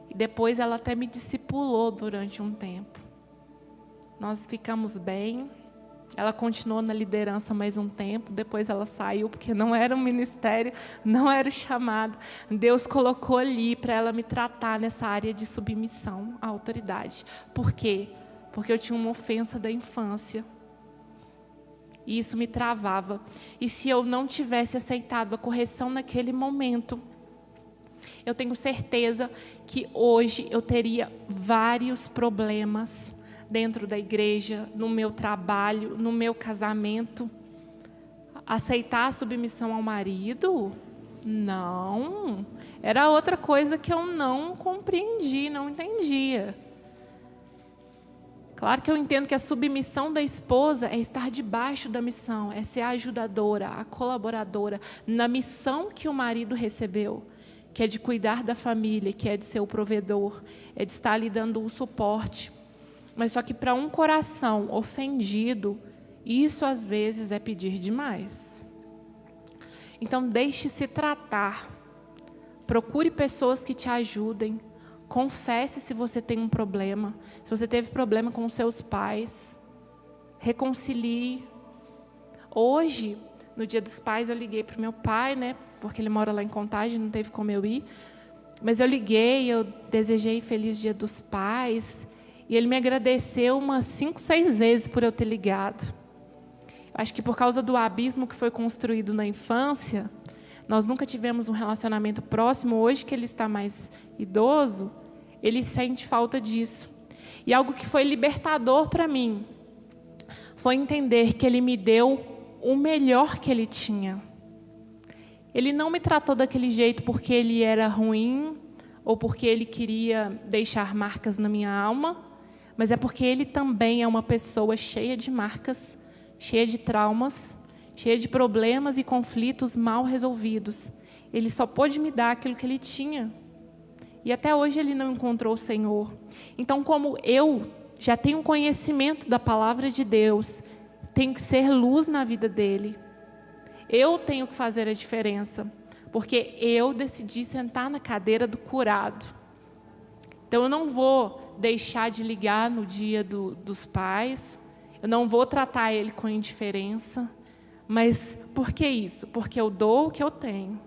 E depois ela até me discipulou durante um tempo. Nós ficamos bem. Ela continuou na liderança mais um tempo, depois ela saiu, porque não era um ministério, não era o chamado. Deus colocou ali para ela me tratar nessa área de submissão à autoridade. Por quê? Porque eu tinha uma ofensa da infância. E isso me travava. E se eu não tivesse aceitado a correção naquele momento, eu tenho certeza que hoje eu teria vários problemas dentro da igreja, no meu trabalho, no meu casamento. Aceitar a submissão ao marido? Não. Era outra coisa que eu não compreendi, não entendia. Claro que eu entendo que a submissão da esposa é estar debaixo da missão, é ser a ajudadora, a colaboradora na missão que o marido recebeu, que é de cuidar da família, que é de ser o provedor, é de estar lhe dando o suporte. Mas só que para um coração ofendido, isso às vezes é pedir demais. Então deixe-se tratar. Procure pessoas que te ajudem. Confesse se você tem um problema. Se você teve problema com os seus pais, reconcilie. Hoje, no Dia dos Pais, eu liguei para o meu pai, porque ele mora lá em Contagem, não teve como eu ir. Mas eu liguei, eu desejei Feliz Dia dos Pais. E ele me agradeceu umas 5, 6 vezes por eu ter ligado. Acho que por causa do abismo que foi construído na infância, nós nunca tivemos um relacionamento próximo. Hoje que ele está mais idoso, ele sente falta disso. E algo que foi libertador para mim foi entender que ele me deu o melhor que ele tinha. Ele não me tratou daquele jeito porque ele era ruim ou porque ele queria deixar marcas na minha alma, mas é porque ele também é uma pessoa cheia de marcas, cheia de traumas, cheia de problemas e conflitos mal resolvidos. Ele só pôde me dar aquilo que ele tinha. E até hoje ele não encontrou o Senhor. Então, como eu já tenho conhecimento da palavra de Deus, tenho que ser luz na vida dele. Eu tenho que fazer a diferença, porque eu decidi sentar na cadeira do curado. Então eu não vou deixar de ligar no dia dos pais, eu não vou tratar ele com indiferença. Mas por que isso? Porque eu dou o que eu tenho.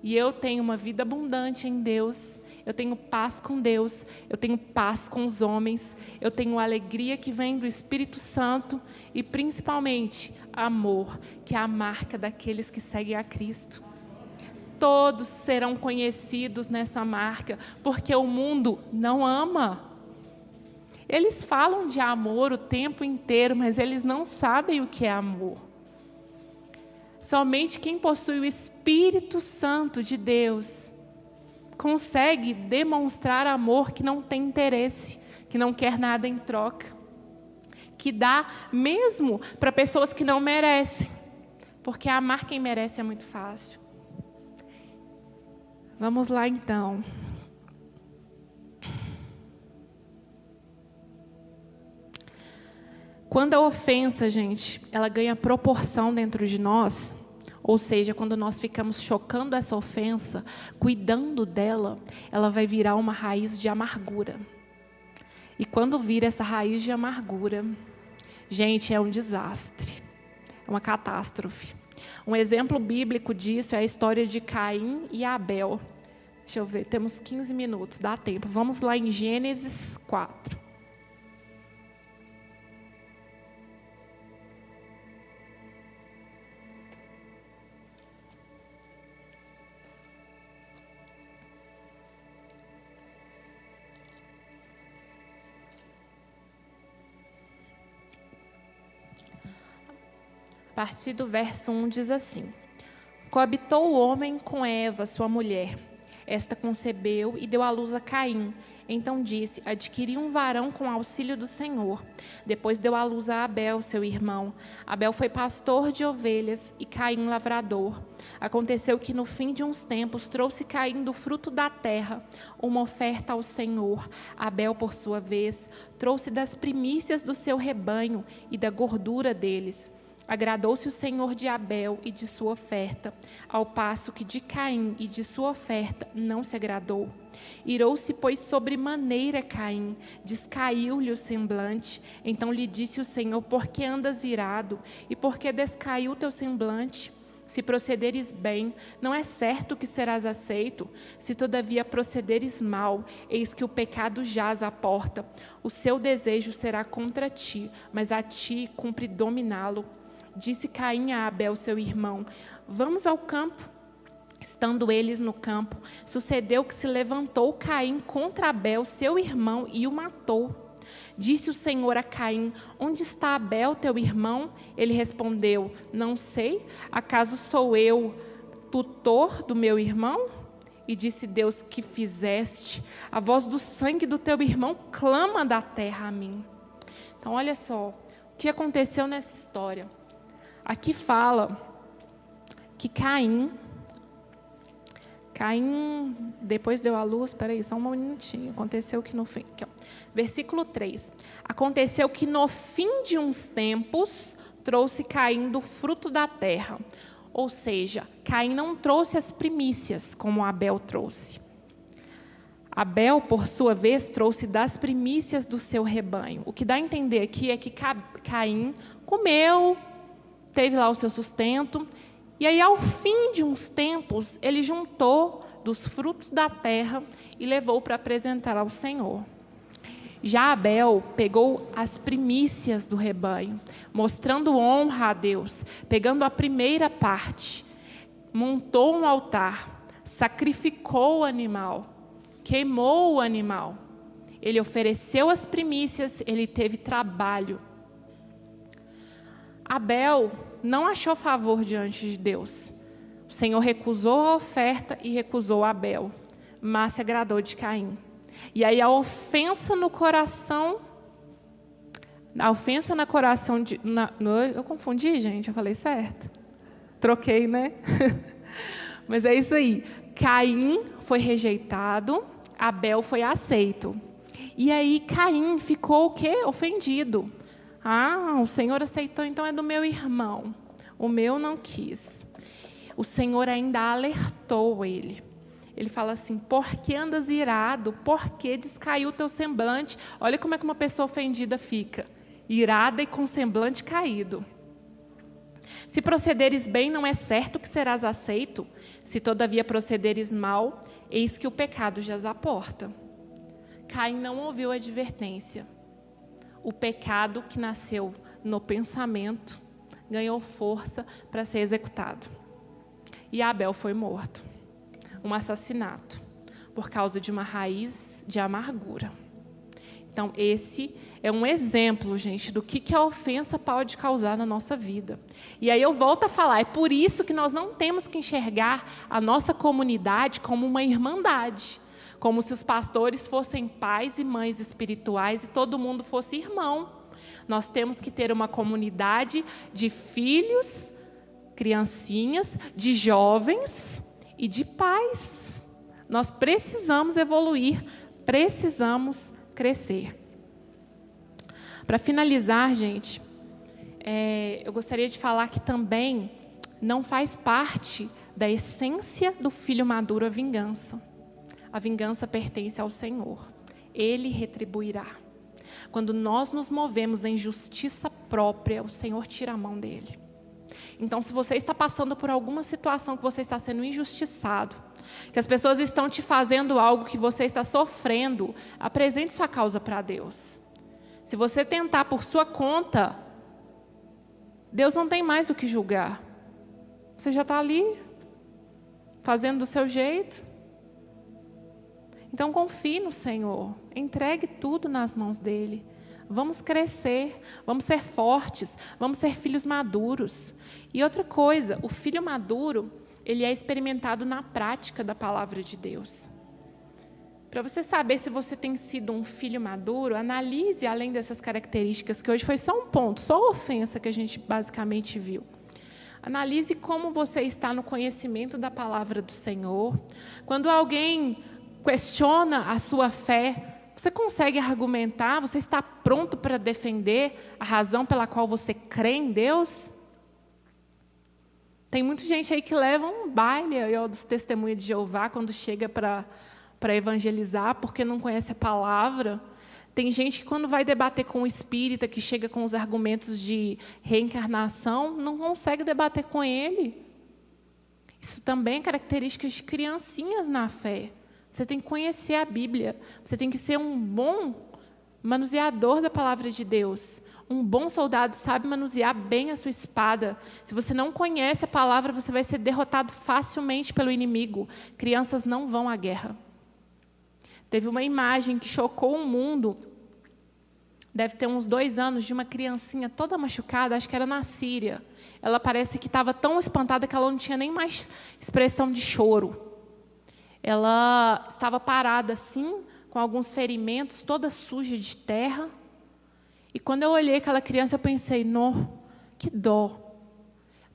E eu tenho uma vida abundante em Deus. Eu tenho paz com Deus. Eu tenho paz com os homens. Eu tenho alegria que vem do Espírito Santo. E principalmente amor, que é a marca daqueles que seguem a Cristo. Todos serão conhecidos nessa marca, porque o mundo não ama. Eles falam de amor o tempo inteiro, mas eles não sabem o que é amor. Somente quem possui o Espírito Santo de Deus consegue demonstrar amor que não tem interesse, que não quer nada em troca, que dá mesmo para pessoas que não merecem, porque amar quem merece é muito fácil. Vamos lá então. Quando a ofensa, gente, ela ganha proporção dentro de nós, ou seja, quando nós ficamos chocando essa ofensa, cuidando dela, ela vai virar uma raiz de amargura. E quando vira essa raiz de amargura, gente, é um desastre, é uma catástrofe. Um exemplo bíblico disso é a história de Caim e Abel. Deixa eu ver, temos 15 minutos, dá tempo. Vamos lá em Gênesis 4. A partir do verso 1 diz assim: Coabitou o homem com Eva, sua mulher. Esta concebeu e deu à luz a Caim. Então disse: adquiri um varão com auxílio do Senhor. Depois deu à luz a Abel, seu irmão. Abel foi pastor de ovelhas e Caim lavrador. Aconteceu que no fim de uns tempos trouxe Caim do fruto da terra uma oferta ao Senhor. Abel, por sua vez, trouxe das primícias do seu rebanho e da gordura deles. Agradou-se o Senhor de Abel e de sua oferta, ao passo que de Caim e de sua oferta não se agradou. Irou-se, pois, sobremaneira Caim, descaiu-lhe o semblante. Então lhe disse o Senhor: por que andas irado? E por que descaiu teu semblante? Se procederes bem, não é certo que serás aceito. Se todavia procederes mal, eis que o pecado jaz à porta. O seu desejo será contra ti, mas a ti cumpre dominá-lo. Disse Caim a Abel, seu irmão: vamos ao campo. Estando eles no campo, sucedeu que se levantou Caim contra Abel, seu irmão, e o matou. Disse o Senhor a Caim: onde está Abel, teu irmão? Ele respondeu: não sei. Acaso sou eu tutor do meu irmão? E disse Deus: que fizeste? A voz do sangue do teu irmão clama da terra a mim. Então olha só, o que aconteceu nessa história. Aqui fala que Caim, depois deu à luz, peraí, só um minutinho, aconteceu que no fim, aqui, ó, versículo 3, aconteceu que no fim de uns tempos, trouxe Caim do fruto da terra, ou seja, Caim não trouxe as primícias, como Abel trouxe. Abel, por sua vez, trouxe das primícias do seu rebanho. O que dá a entender aqui é que Caim comeu, teve lá o seu sustento, e aí ao fim de uns tempos, ele juntou dos frutos da terra e levou para apresentar ao Senhor. Já Abel pegou as primícias do rebanho, mostrando honra a Deus, pegando a primeira parte, montou um altar, sacrificou o animal, queimou o animal. Ele ofereceu as primícias, ele teve trabalho. Abel não achou favor diante de Deus. O Senhor recusou a oferta e recusou Abel, mas se agradou de Caim. E aí a ofensa no coração, eu confundi, gente, eu falei certo? Troquei, né? Mas é isso aí. Caim foi rejeitado, Abel foi aceito. E aí Caim ficou o quê? Ofendido. O Senhor aceitou, então é do meu irmão. O meu não quis. O Senhor ainda alertou ele. Ele fala assim: por que andas irado? Por que descaiu o teu semblante? Olha como é que uma pessoa ofendida fica. Irada e com semblante caído. Se procederes bem, não é certo que serás aceito. Se todavia procederes mal, eis que o pecado jaz à porta. Caim não ouviu a advertência. O pecado que nasceu no pensamento ganhou força para ser executado. E Abel foi morto. Um assassinato, por causa de uma raiz de amargura. Então, esse é um exemplo, gente, do que a ofensa pode causar na nossa vida. E aí eu volto a falar, é por isso que nós não temos que enxergar a nossa comunidade como uma irmandade, como se os pastores fossem pais e mães espirituais e todo mundo fosse irmão. Nós temos que ter uma comunidade de filhos, criancinhas, de jovens e de pais. Nós precisamos evoluir, precisamos crescer. Para finalizar, gente, eu gostaria de falar que também não faz parte da essência do filho maduro a vingança. A vingança pertence ao Senhor. Ele retribuirá. Quando nós nos movemos em justiça própria, o Senhor tira a mão dele. Então, se você está passando por alguma situação que você está sendo injustiçado, que as pessoas estão te fazendo algo que você está sofrendo, apresente sua causa para Deus. Se você tentar por sua conta, Deus não tem mais o que julgar. Você já está ali, fazendo do seu jeito. Então, confie no Senhor. Entregue tudo nas mãos dEle. Vamos crescer, vamos ser fortes, vamos ser filhos maduros. E outra coisa, o filho maduro, ele é experimentado na prática da palavra de Deus. Para você saber se você tem sido um filho maduro, analise além dessas características, que hoje foi só um ponto, só a ofensa que a gente basicamente viu. Analise como você está no conhecimento da palavra do Senhor. Quando alguém questiona a sua fé, você consegue argumentar? Você está pronto para defender a razão pela qual você crê em Deus? Tem muita gente aí que leva um baile dos testemunhos de Jeová quando chega para evangelizar, porque não conhece a palavra. Tem gente que quando vai debater com o espírita, que chega com os argumentos de reencarnação, não consegue debater com ele. Isso também é característica de criancinhas na fé. Você tem que conhecer a Bíblia. Você tem que ser um bom manuseador da palavra de Deus. Um bom soldado sabe manusear bem a sua espada. Se você não conhece a palavra, você vai ser derrotado facilmente pelo inimigo. Crianças não vão à guerra. Teve uma imagem que chocou o mundo. Deve ter uns 2 anos, de uma criancinha toda machucada, acho que era na Síria. Ela parece que estava tão espantada que ela não tinha nem mais expressão de choro. Ela estava parada assim, com alguns ferimentos, toda suja de terra. E quando eu olhei aquela criança, eu pensei, que dó.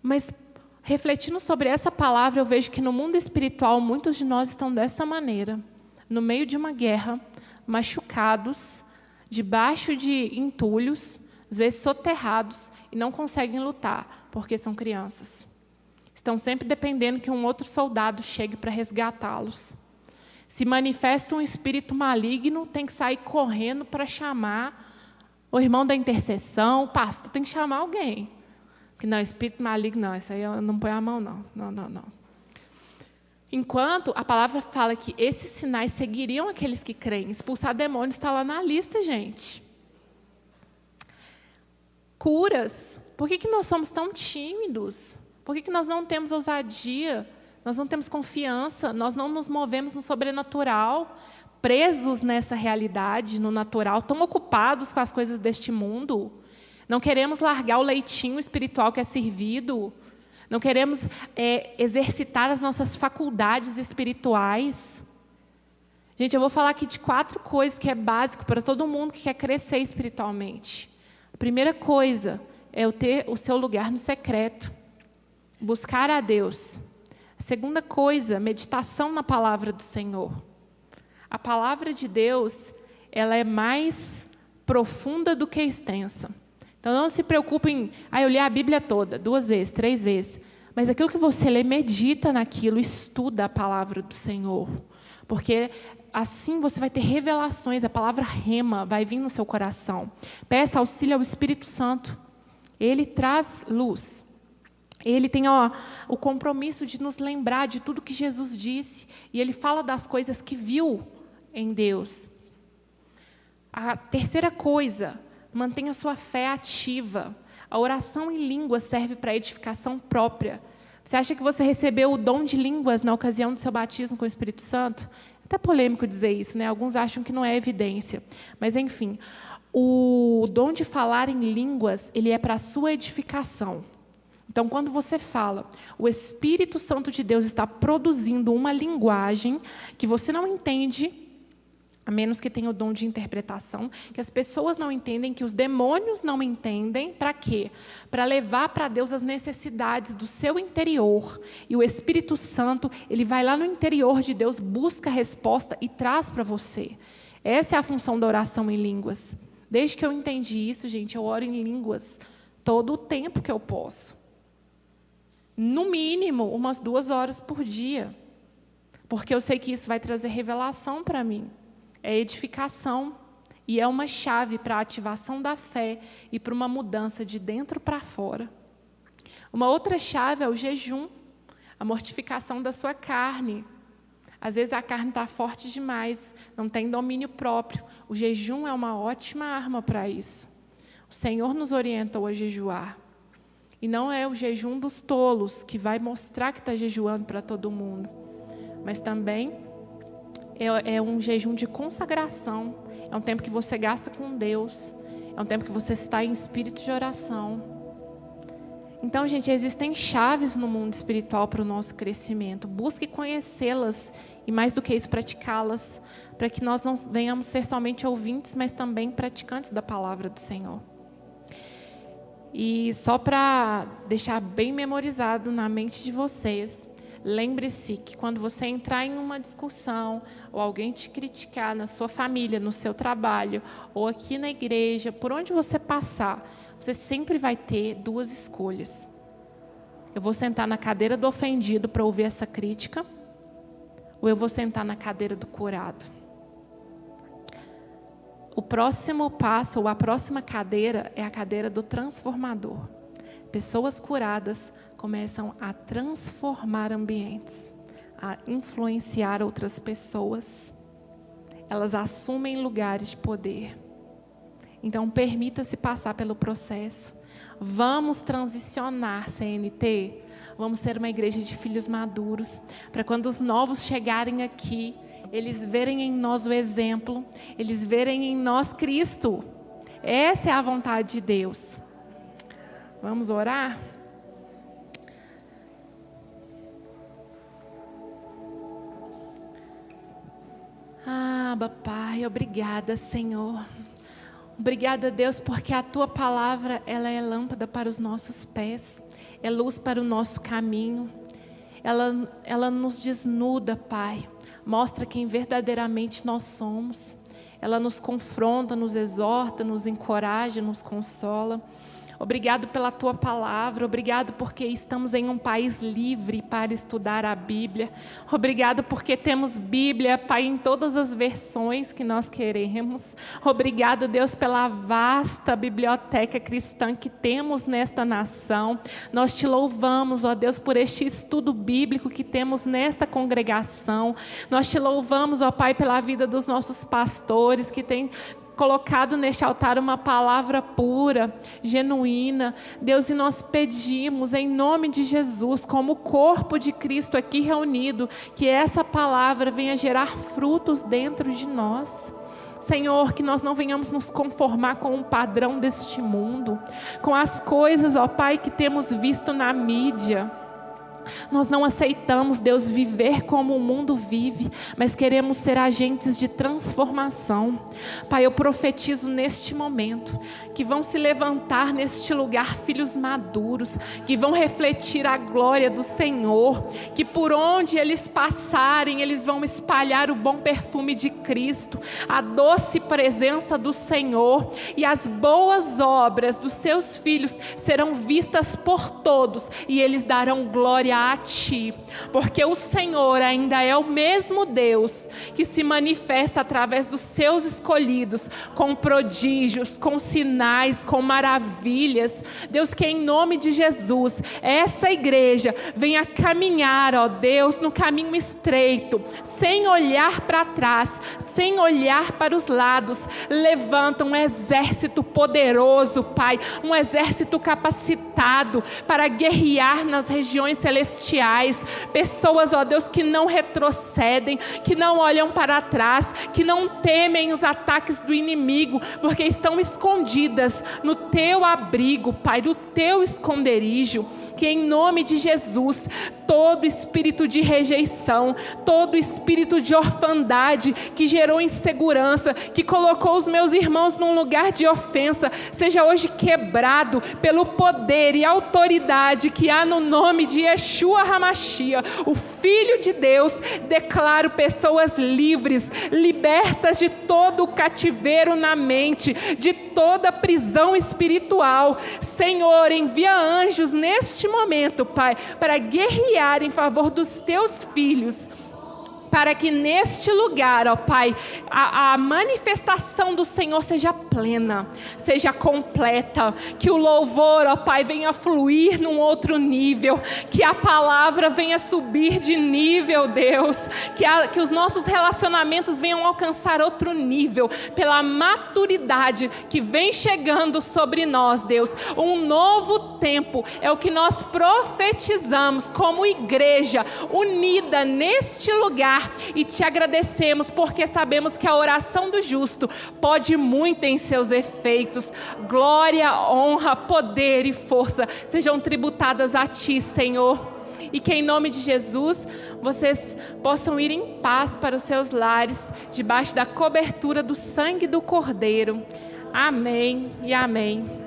Mas, refletindo sobre essa palavra, eu vejo que no mundo espiritual, muitos de nós estão dessa maneira. No meio de uma guerra, machucados, debaixo de entulhos, às vezes soterrados, e não conseguem lutar, porque são crianças. Estão sempre dependendo que um outro soldado chegue para resgatá-los. Se manifesta um espírito maligno, tem que sair correndo para chamar o irmão da intercessão, o pastor, tem que chamar alguém. Porque não, espírito maligno não, isso aí eu não ponho a mão não. Não. Enquanto a palavra fala que esses sinais seguiriam aqueles que creem. Expulsar demônios está lá na lista, gente. Curas. Por que nós somos tão tímidos? Por que nós não temos ousadia? Nós não temos confiança? Nós não nos movemos no sobrenatural? Presos nessa realidade, no natural, tão ocupados com as coisas deste mundo? Não queremos largar o leitinho espiritual que é servido? Não queremos exercitar as nossas faculdades espirituais? Gente, eu vou falar aqui de 4 coisas que é básico para todo mundo que quer crescer espiritualmente. A primeira coisa é ter o seu lugar no secreto. Buscar a Deus. A segunda coisa, meditação na palavra do Senhor. A palavra de Deus, ela é mais profunda do que extensa. Então, não se preocupe em eu li a Bíblia toda, 2 vezes, 3 vezes. Mas aquilo que você lê, medita naquilo, estuda a palavra do Senhor. Porque assim você vai ter revelações, a palavra rema vai vir no seu coração. Peça auxílio ao Espírito Santo. Ele traz luz. Ele tem o compromisso de nos lembrar de tudo que Jesus disse. E ele fala das coisas que viu em Deus. A terceira coisa, mantenha sua fé ativa. A oração em línguas serve para edificação própria. Você acha que você recebeu o dom de línguas na ocasião do seu batismo com o Espírito Santo? É até polêmico dizer isso, né? Alguns acham que não é evidência. Mas, enfim, o dom de falar em línguas, ele é para a sua edificação. Então, quando você fala, o Espírito Santo de Deus está produzindo uma linguagem que você não entende, a menos que tenha o dom de interpretação, que as pessoas não entendem, que os demônios não entendem. Para quê? Para levar para Deus as necessidades do seu interior. E o Espírito Santo, ele vai lá no interior de Deus, busca a resposta e traz para você. Essa é a função da oração em línguas. Desde que eu entendi isso, gente, eu oro em línguas todo o tempo que eu posso. No mínimo, umas 2 horas por dia. Porque eu sei que isso vai trazer revelação para mim. É edificação e é uma chave para a ativação da fé e para uma mudança de dentro para fora. Uma outra chave é o jejum, a mortificação da sua carne. Às vezes a carne está forte demais, não tem domínio próprio. O jejum é uma ótima arma para isso. O Senhor nos orientou a jejuar. E não é o jejum dos tolos que vai mostrar que está jejuando para todo mundo, mas também é um jejum de consagração. É um tempo que você gasta com Deus. É um tempo que você está em espírito de oração. Então, gente, existem chaves no mundo espiritual para o nosso crescimento. Busque conhecê-las e, mais do que isso, praticá-las, para que nós não venhamos ser somente ouvintes, mas também praticantes da palavra do Senhor. E só para deixar bem memorizado na mente de vocês, lembre-se que quando você entrar em uma discussão, ou alguém te criticar na sua família, no seu trabalho, ou aqui na igreja, por onde você passar, você sempre vai ter 2 escolhas. Eu vou sentar na cadeira do ofendido para ouvir essa crítica, ou eu vou sentar na cadeira do curado. O próximo passo, ou a próxima cadeira, é a cadeira do transformador. Pessoas curadas começam a transformar ambientes, a influenciar outras pessoas. Elas assumem lugares de poder. Então, permita-se passar pelo processo. Vamos transicionar, CNT. Vamos ser uma igreja de filhos maduros, para quando os novos chegarem aqui, eles verem em nós o exemplo, eles verem em nós Cristo. Essa é a vontade de Deus. Vamos orar? Abba, Pai, obrigada, Senhor. Obrigada, Deus, porque a Tua palavra, ela é lâmpada para os nossos pés, é luz para o nosso caminho. Ela nos desnuda, Pai, mostra quem verdadeiramente nós somos. Ela nos confronta, nos exorta, nos encoraja, nos consola. Obrigado pela Tua palavra. Obrigado porque estamos em um país livre para estudar a Bíblia. Obrigado porque temos Bíblia, Pai, em todas as versões que nós queremos. Obrigado, Deus, pela vasta biblioteca cristã que temos nesta nação. Nós te louvamos, ó Deus, por este estudo bíblico que temos nesta congregação. Nós te louvamos, ó Pai, pela vida dos nossos pastores que têm colocado neste altar uma palavra pura, genuína. Deus, e nós pedimos em nome de Jesus, como corpo de Cristo aqui reunido, que essa palavra venha gerar frutos dentro de nós. Senhor, que nós não venhamos nos conformar com o padrão deste mundo, com as coisas, ó Pai, que temos visto na mídia. Nós não aceitamos, Deus, viver como o mundo vive, mas queremos ser agentes de transformação. Pai, eu profetizo neste momento que vão se levantar neste lugar filhos maduros, que vão refletir a glória do Senhor, que por onde eles passarem, eles vão espalhar o bom perfume de Cristo, a doce presença do Senhor, e as boas obras dos seus filhos serão vistas por todos, e eles darão glória a Ti, porque o Senhor ainda é o mesmo Deus que se manifesta através dos seus escolhidos, com prodígios, com sinais, com maravilhas. Deus, que em nome de Jesus, essa igreja venha caminhar, ó Deus, no caminho estreito, sem olhar para trás, sem olhar para os lados. Levanta um exército poderoso, Pai, um exército capacitado para guerrear nas regiões celestiais. Pessoas, ó Deus, que não retrocedem, que não olham para trás, que não temem os ataques do inimigo, porque estão escondidas no Teu abrigo, Pai, no Teu esconderijo. Que em nome de Jesus, todo espírito de rejeição, todo espírito de orfandade que gerou insegurança, que colocou os meus irmãos num lugar de ofensa, seja hoje quebrado pelo poder e autoridade que há no nome de Yeshua HaMashiach, o Filho de Deus. Declaro pessoas livres, libertas de todo o cativeiro na mente, de toda prisão espiritual. Senhor, envia anjos neste momento, Pai, para guerrear em favor dos Teus filhos, para que neste lugar, ó Pai, a manifestação do Senhor seja plena, seja completa, que o louvor, ó Pai, venha fluir num outro nível, que a palavra venha subir de nível, Deus, que os nossos relacionamentos venham alcançar outro nível, pela maturidade que vem chegando sobre nós, Deus. Um novo tempo é o que nós profetizamos como igreja unida neste lugar. E te agradecemos porque sabemos que a oração do justo pode muito em seus efeitos. Glória, honra, poder e força sejam tributadas a Ti, Senhor. E que em nome de Jesus vocês possam ir em paz para os seus lares, debaixo da cobertura do sangue do Cordeiro. Amém e amém.